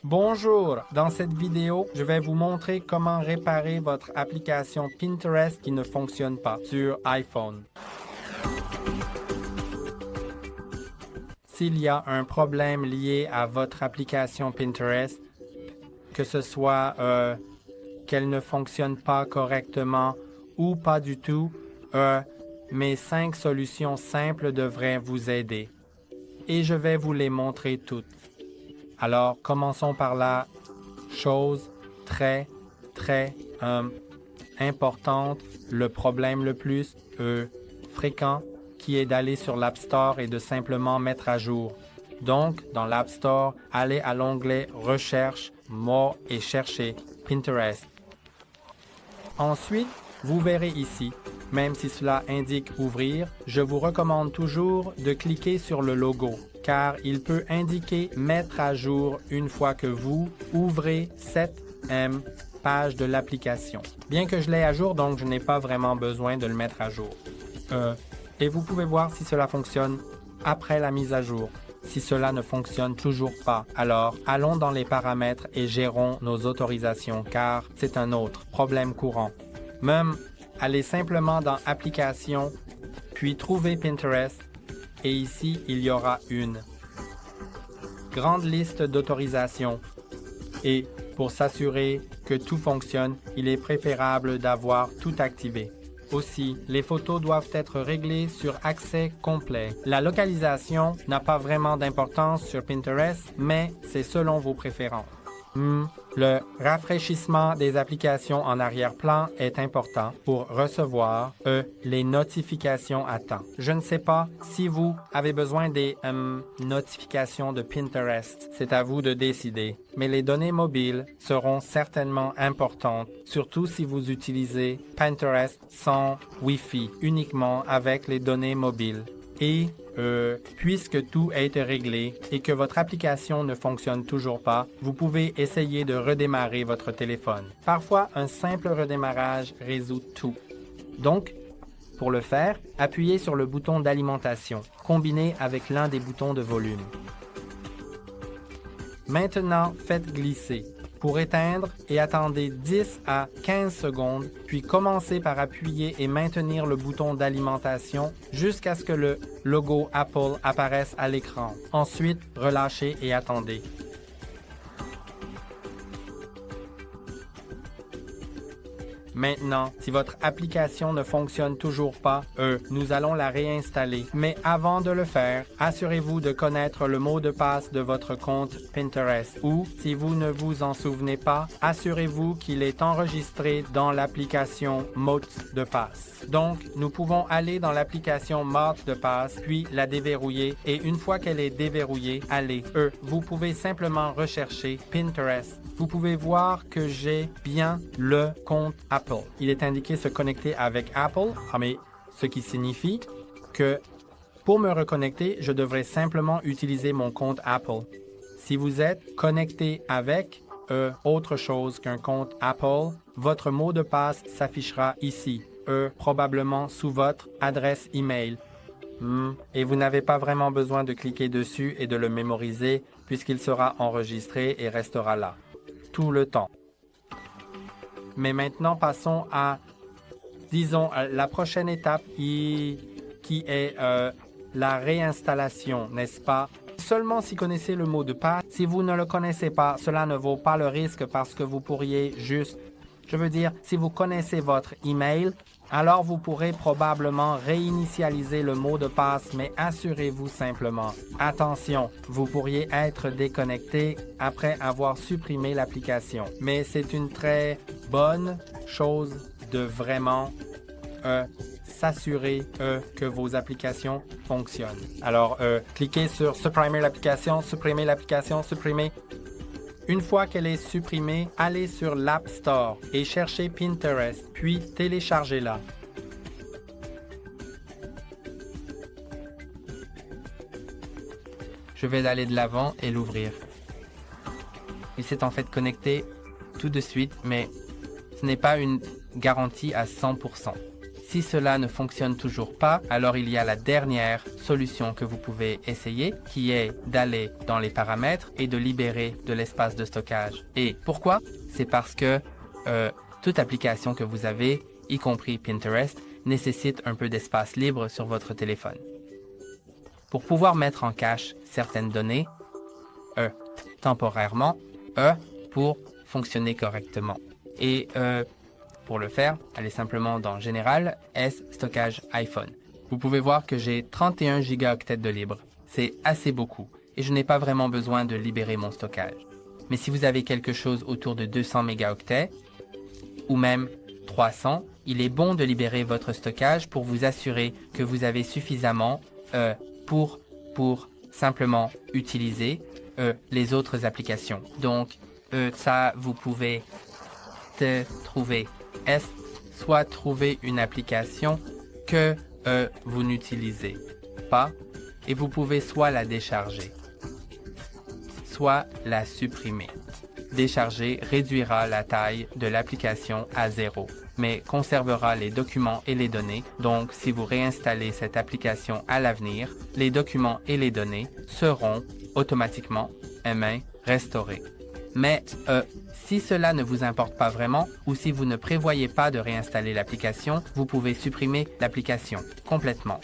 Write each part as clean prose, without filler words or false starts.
Bonjour, dans cette vidéo, je vais vous montrer comment réparer votre application Pinterest qui ne fonctionne pas sur iPhone. S'il y a un problème lié à votre application Pinterest, que ce soit qu'elle ne fonctionne pas correctement ou pas du tout, mes 5 solutions simples devraient vous aider. Et je vais vous les montrer toutes. Alors, commençons par la chose très importante, le problème le plus fréquent, qui est d'aller sur l'App Store et de simplement mettre à jour. Donc, dans l'App Store, allez à l'onglet « Recherche »,« Mots » et cherchez Pinterest. Ensuite, vous verrez ici, même si cela indique « Ouvrir », je vous recommande toujours de cliquer sur le logo, car il peut indiquer « Mettre à jour » une fois que vous ouvrez cette page de l'application. Bien que je l'ai à jour, donc je n'ai pas vraiment besoin de le mettre à jour. Et vous pouvez voir si cela fonctionne après la mise à jour. Si cela ne fonctionne toujours pas, alors allons dans les paramètres et gérons nos autorisations, car c'est un autre problème courant. Même, allez simplement dans « Applications », puis trouvez Pinterest, et ici, il y aura une grande liste d'autorisations. Et pour s'assurer que tout fonctionne, il est préférable d'avoir tout activé. Aussi, les photos doivent être réglées sur accès complet. La localisation n'a pas vraiment d'importance sur Pinterest, mais c'est selon vos préférences. Le rafraîchissement des applications en arrière-plan est important pour recevoir les notifications à temps. Je ne sais pas si vous avez besoin des notifications de Pinterest. C'est à vous de décider. Mais les données mobiles seront certainement importantes, surtout si vous utilisez Pinterest sans Wi-Fi, uniquement avec les données mobiles. Et puisque tout a été réglé et que votre application ne fonctionne toujours pas, vous pouvez essayer de redémarrer votre téléphone. Parfois, un simple redémarrage résout tout. Donc, pour le faire, appuyez sur le bouton d'alimentation, combiné avec l'un des boutons de volume. Maintenant, faites glisser. Pour éteindre, et attendez 10 à 15 secondes, puis commencez par appuyer et maintenir le bouton d'alimentation jusqu'à ce que le logo Apple apparaisse à l'écran. Ensuite, relâchez et attendez. Maintenant, si votre application ne fonctionne toujours pas, nous allons la réinstaller. Mais avant de le faire, assurez-vous de connaître le mot de passe de votre compte Pinterest ou, si vous ne vous en souvenez pas, assurez-vous qu'il est enregistré dans l'application Mots de passe. Donc, nous pouvons aller dans l'application Mots de passe, puis la déverrouiller et une fois qu'elle est déverrouillée, allez. Vous pouvez simplement rechercher Pinterest. Vous pouvez voir que j'ai bien le compte Apple. Il est indiqué se connecter avec Apple, mais ce qui signifie que pour me reconnecter, je devrais simplement utiliser mon compte Apple. Si vous êtes connecté avec autre chose qu'un compte Apple, votre mot de passe s'affichera ici, probablement sous votre adresse email. Et vous n'avez pas vraiment besoin de cliquer dessus et de le mémoriser puisqu'il sera enregistré et restera là tout le temps. Mais maintenant, passons à, disons, la prochaine étape qui est la réinstallation, n'est-ce pas? Seulement si vous connaissez le mot de passe. Si vous ne le connaissez pas, cela ne vaut pas le risque parce que vous pourriez juste, je veux dire, si vous connaissez votre email, alors vous pourrez probablement réinitialiser le mot de passe, mais assurez-vous simplement. Attention, vous pourriez être déconnecté après avoir supprimé l'application. Mais c'est une très bonne chose de vraiment s'assurer que vos applications fonctionnent. Alors, cliquez sur « Supprimer l'application »,« Supprimer l'application »,« Supprimer ». Une fois qu'elle est supprimée, allez sur l'App Store et cherchez Pinterest, puis téléchargez-la. Je vais aller de l'avant et l'ouvrir. Il s'est en fait connecté tout de suite, mais ce n'est pas une garantie à 100%. Si cela ne fonctionne toujours pas, alors il y a la dernière solution que vous pouvez essayer, qui est d'aller dans les paramètres et de libérer de l'espace de stockage. Et pourquoi? C'est parce que toute application que vous avez, y compris Pinterest, nécessite un peu d'espace libre sur votre téléphone. Pour pouvoir mettre en cache certaines données, temporairement, pour fonctionner correctement. Et pour le faire, allez simplement dans Général, Stockage iPhone. Vous pouvez voir que j'ai 31 gigaoctets de libre. C'est assez beaucoup et je n'ai pas vraiment besoin de libérer mon stockage. Mais si vous avez quelque chose autour de 200 mégaoctets ou même 300, il est bon de libérer votre stockage pour vous assurer que vous avez suffisamment pour simplement utiliser les autres applications. Donc, ça, vous pouvez trouver soit trouver une application que vous n'utilisez pas et vous pouvez soit la décharger, soit la supprimer. Décharger réduira la taille de l'application à 0, mais conservera les documents et les données. Donc, si vous réinstallez cette application à l'avenir, les documents et les données seront automatiquement restaurés. Mais si cela ne vous importe pas vraiment ou si vous ne prévoyez pas de réinstaller l'application, vous pouvez supprimer l'application complètement.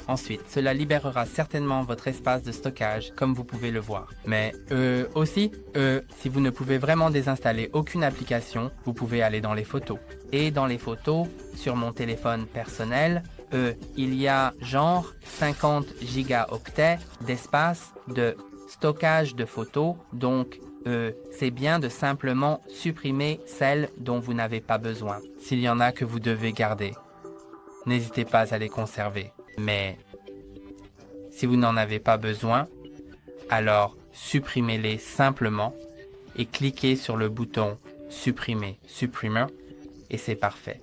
Ensuite, cela libérera certainement votre espace de stockage, comme vous pouvez le voir. Mais aussi, si vous ne pouvez vraiment désinstaller aucune application, vous pouvez aller dans les photos. Et dans les photos, sur mon téléphone personnel, il y a genre 50 gigaoctets d'espace de stockage de photos. Donc, c'est bien de simplement supprimer celles dont vous n'avez pas besoin. S'il y en a que vous devez garder, n'hésitez pas à les conserver. Mais si vous n'en avez pas besoin, alors supprimez-les simplement et cliquez sur le bouton supprimer, supprimer, et c'est parfait.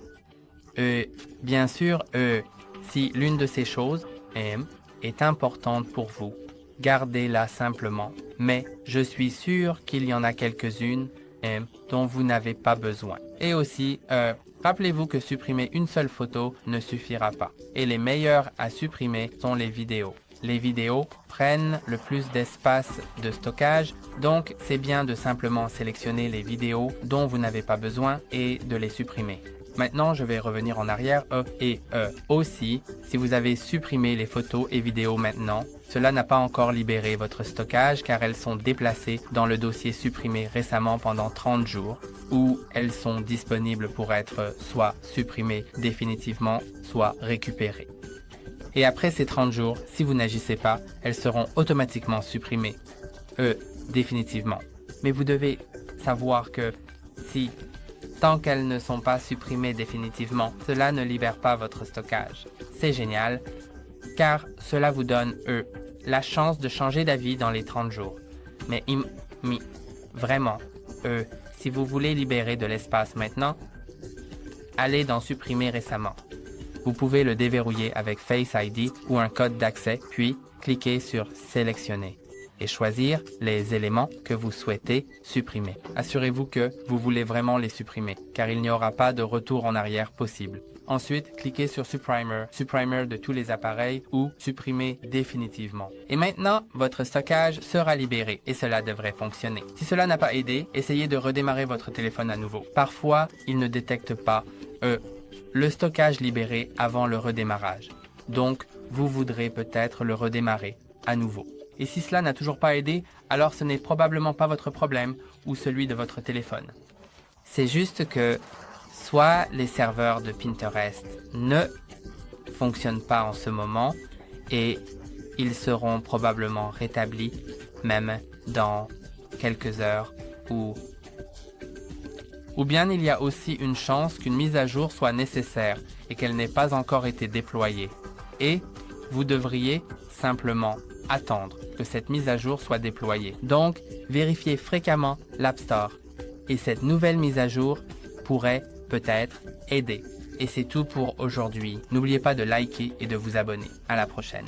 Bien sûr, si l'une de ces choses est importante pour vous, gardez-la simplement. Mais je suis sûr qu'il y en a quelques-unes dont vous n'avez pas besoin. Et aussi, rappelez-vous que supprimer une seule photo ne suffira pas. Et les meilleures à supprimer sont les vidéos. Les vidéos prennent le plus d'espace de stockage, donc c'est bien de simplement sélectionner les vidéos dont vous n'avez pas besoin et de les supprimer. Maintenant, je vais revenir en arrière. Aussi, si vous avez supprimé les photos et vidéos maintenant, cela n'a pas encore libéré votre stockage car elles sont déplacées dans le dossier supprimé récemment pendant 30 jours où elles sont disponibles pour être soit supprimées définitivement, soit récupérées. Et après ces 30 jours, si vous n'agissez pas, elles seront automatiquement supprimées définitivement. Mais vous devez savoir que tant qu'elles ne sont pas supprimées définitivement, cela ne libère pas votre stockage. C'est génial, car cela vous donne, la chance de changer d'avis dans les 30 jours. Mais vraiment, si vous voulez libérer de l'espace maintenant, allez dans Supprimer récemment. Vous pouvez le déverrouiller avec Face ID ou un code d'accès, puis cliquez sur Sélectionner et choisir les éléments que vous souhaitez supprimer. Assurez-vous que vous voulez vraiment les supprimer, car il n'y aura pas de retour en arrière possible. Ensuite, cliquez sur Supprimer de tous les appareils ou Supprimer définitivement. Et maintenant, votre stockage sera libéré et cela devrait fonctionner. Si cela n'a pas aidé, essayez de redémarrer votre téléphone à nouveau. Parfois, il ne détecte pas le stockage libéré avant le redémarrage. Donc, vous voudrez peut-être le redémarrer à nouveau. Et si cela n'a toujours pas aidé, alors ce n'est probablement pas votre problème ou celui de votre téléphone. C'est juste que soit les serveurs de Pinterest ne fonctionnent pas en ce moment et ils seront probablement rétablis même dans quelques heures ou bien il y a aussi une chance qu'une mise à jour soit nécessaire et qu'elle n'ait pas encore été déployée. Et vous devriez simplement attendre que cette mise à jour soit déployée. Donc, vérifiez fréquemment l'App Store. Et cette nouvelle mise à jour pourrait peut-être aider. Et c'est tout pour aujourd'hui. N'oubliez pas de liker et de vous abonner. À la prochaine.